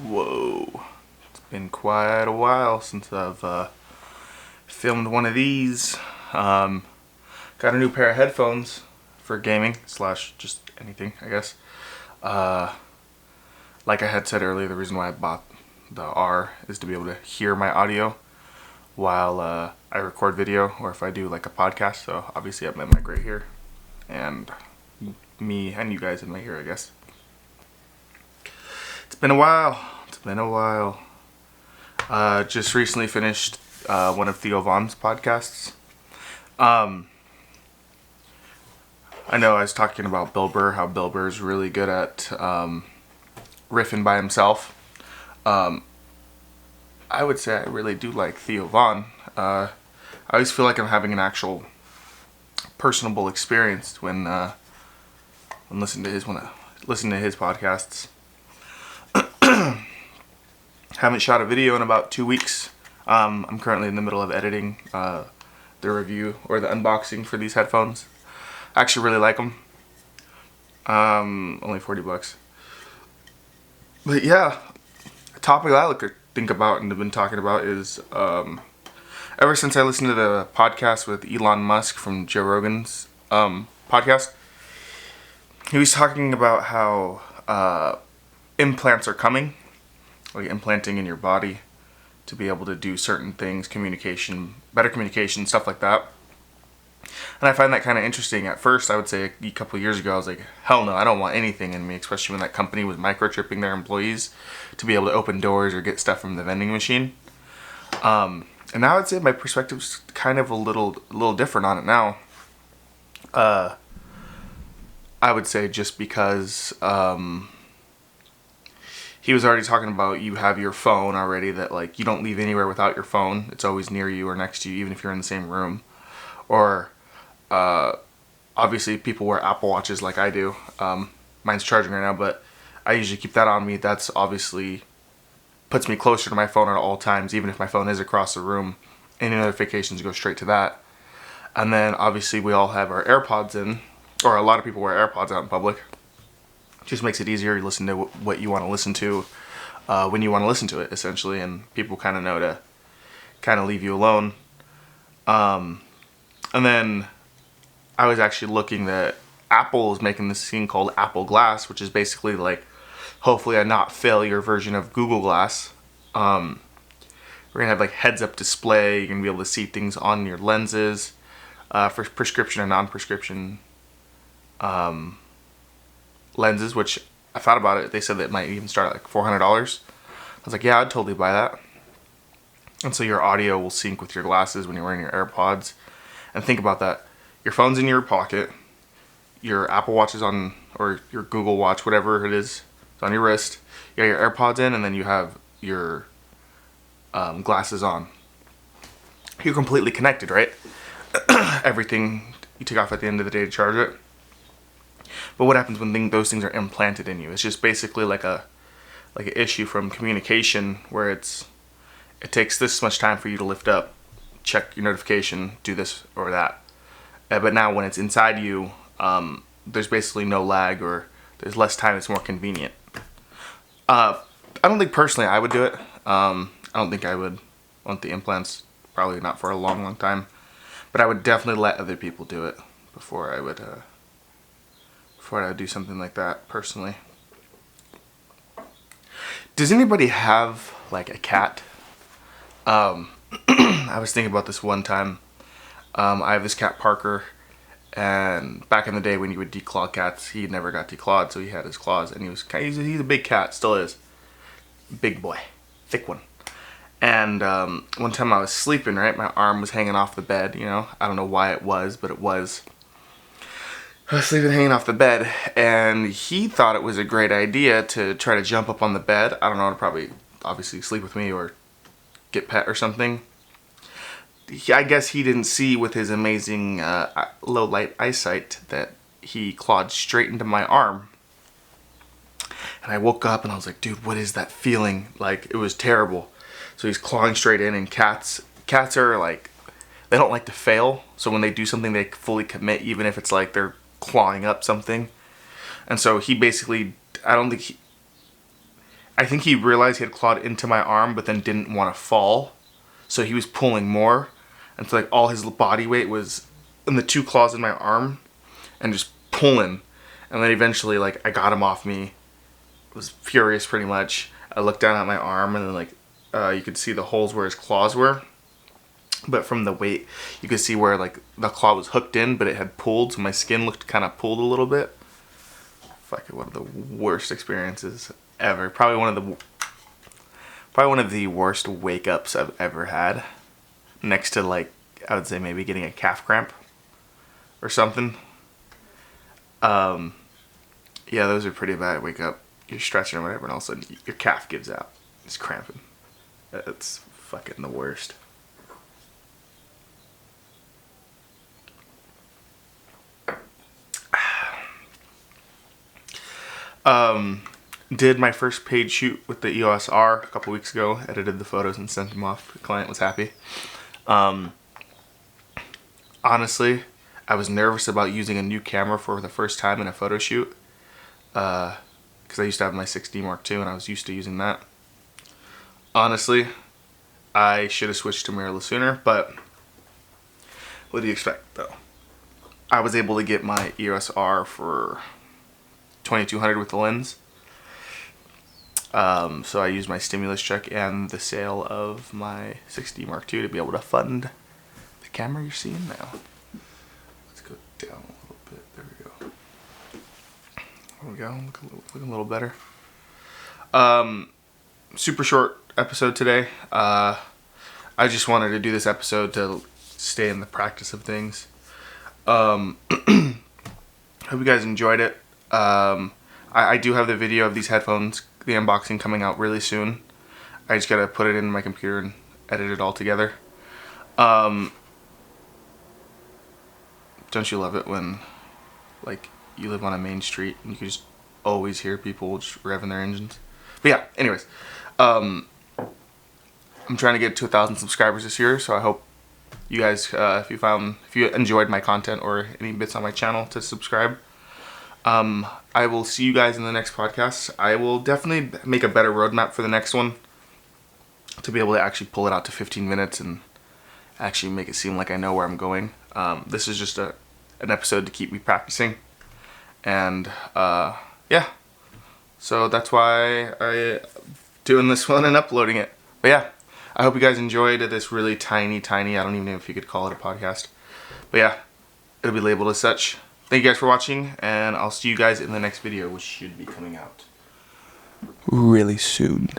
Whoa, it's been quite a while since I've filmed one of these. Got a new pair of headphones for gaming slash just anything, I guess. Like I had said earlier, the reason why I bought the R is to be able to hear my audio while I record video, or if I do like a podcast. So obviously I have my mic right here, and me and you guys in my ear, I guess. It's been a while. Just recently finished one of Theo Von's podcasts. I know I was talking about Bill Burr, how Bill Burr is really good at riffing by himself. I would say I really do like Theo Von. I always feel like I'm having an actual personable experience when listening to his podcasts. Haven't shot a video in about 2 weeks. I'm currently in the middle of editing the review or the unboxing for these headphones. I actually really like them. Only $40. But yeah, a topic I like to think about and have been talking about is ever since I listened to the podcast with Elon Musk from Joe Rogan's podcast, he was talking about how implants are coming, like implanting in your body to be able to do certain things, better communication, stuff like that. And I find that kind of interesting. At first, I would say a couple of years ago, I was like, hell no, I don't want anything in me, especially when that company was microchipping their employees to be able to open doors or get stuff from the vending machine. And now I'd say my perspective's kind of a little different on it now. I would say just because he was already talking about you have your phone already, that like you don't leave anywhere without your phone. It's always near you or next to you, even if you're in the same room. Or obviously people wear Apple Watches like I do. Mine's charging right now, but I usually keep that on me. That's obviously puts me closer to my phone at all times, even if my phone is across the room. Any notifications go straight to that. And then obviously we all have our AirPods in, or a lot of people wear AirPods out in public. Just makes it easier. You listen to what you want to listen to when you want to listen to it, essentially, and people kind of know to kind of leave you alone. And then I was actually looking that Apple is making this thing called Apple Glass, which is basically like hopefully a not failure version of Google Glass. We're gonna have like heads-up display. You're gonna be able to see things on your lenses for prescription and non-prescription lenses. Which I thought about it. They said that it might even start at like $400. I was like, yeah, I'd totally buy that. And so your audio will sync with your glasses when you're wearing your AirPods. And think about that. Your phone's in your pocket. Your Apple Watch is on, or your Google Watch, whatever it is, it's on your wrist. You got your AirPods in, and then you have your glasses on. You're completely connected, right? Everything you take off at the end of the day to charge it. But what happens when those things are implanted in you? It's just basically like an issue from communication where it takes this much time for you to lift up, check your notification, do this or that. But now when it's inside you, there's basically no lag, or there's less time. It's more convenient. I don't think personally I would do it. I don't think I would want the implants, probably not for a long time. But I would definitely let other people do it before I would do something like that personally. Does anybody have like a cat? I was thinking about this one time. I have this cat, Parker, and back in the day when you would declaw cats, he never got declawed, so he had his claws, and he's a big cat, still is. Big boy. Thick one. And one time I was sleeping, right? My arm was hanging off the bed, you know? I don't know why it was, but it was. I was sleeping hanging off the bed, and he thought it was a great idea to try to jump up on the bed. I don't know, to probably obviously sleep with me or get pet or something. I guess he didn't see with his amazing low light eyesight that he clawed straight into my arm. And I woke up and I was like, dude, what is that feeling? Like, it was terrible. So he's clawing straight in, and cats are like, they don't like to fail. So when they do something, they fully commit, even if it's like they're clawing up something. And so he basically, I don't think I think he realized he had clawed into my arm, but then didn't want to fall. So he was pulling more. And so like all his body weight was in the 2 claws in my arm and just pulling. And then eventually like I got him off me. I was furious pretty much. I looked down at my arm and then like you could see the holes where his claws were. But from the weight, you could see where like the claw was hooked in, but it had pulled. So my skin looked kind of pulled a little bit. Fucking one of the worst experiences ever. Probably one of the worst wake ups I've ever had. Next to like, I would say maybe getting a calf cramp or something. Yeah, those are pretty bad. Wake up, you're stretching or whatever, and all of a sudden your calf gives out. It's cramping. It's fucking the worst. Did my first paid shoot with the EOS R a couple weeks ago. Edited the photos and sent them off. The client was happy. Honestly, I was nervous about using a new camera for the first time in a photo shoot. Because I used to have my 6D Mark II and I was used to using that. Honestly, I should have switched to mirrorless sooner, but what do you expect though? I was able to get my EOS R for $2,200 with the lens. So I used my stimulus check and the sale of my 6D Mark II to be able to fund the camera you're seeing now. Let's go down a little bit. There we go. There we go. Looking a little better. Super short episode today. I just wanted to do this episode to stay in the practice of things. Hope you guys enjoyed it. I do have the video of these headphones, the unboxing, coming out really soon. I just gotta put it in my computer and edit it all together. Don't you love it when like you live on a main street and you can just always hear people just revving their engines? But yeah, anyways, I'm trying to get to 1,000 subscribers this year, so I hope you guys, if you enjoyed my content or any bits on my channel, to subscribe. I will see you guys in the next podcast. I will definitely make a better roadmap for the next one to be able to actually pull it out to 15 minutes and actually make it seem like I know where I'm going. This is just an episode to keep me practicing. And, yeah. So that's why I'm doing this one and uploading it. But yeah, I hope you guys enjoyed this really tiny, I don't even know if you could call it a podcast. But yeah, it'll be labeled as such. Thank you guys for watching, and I'll see you guys in the next video, which should be coming out really soon.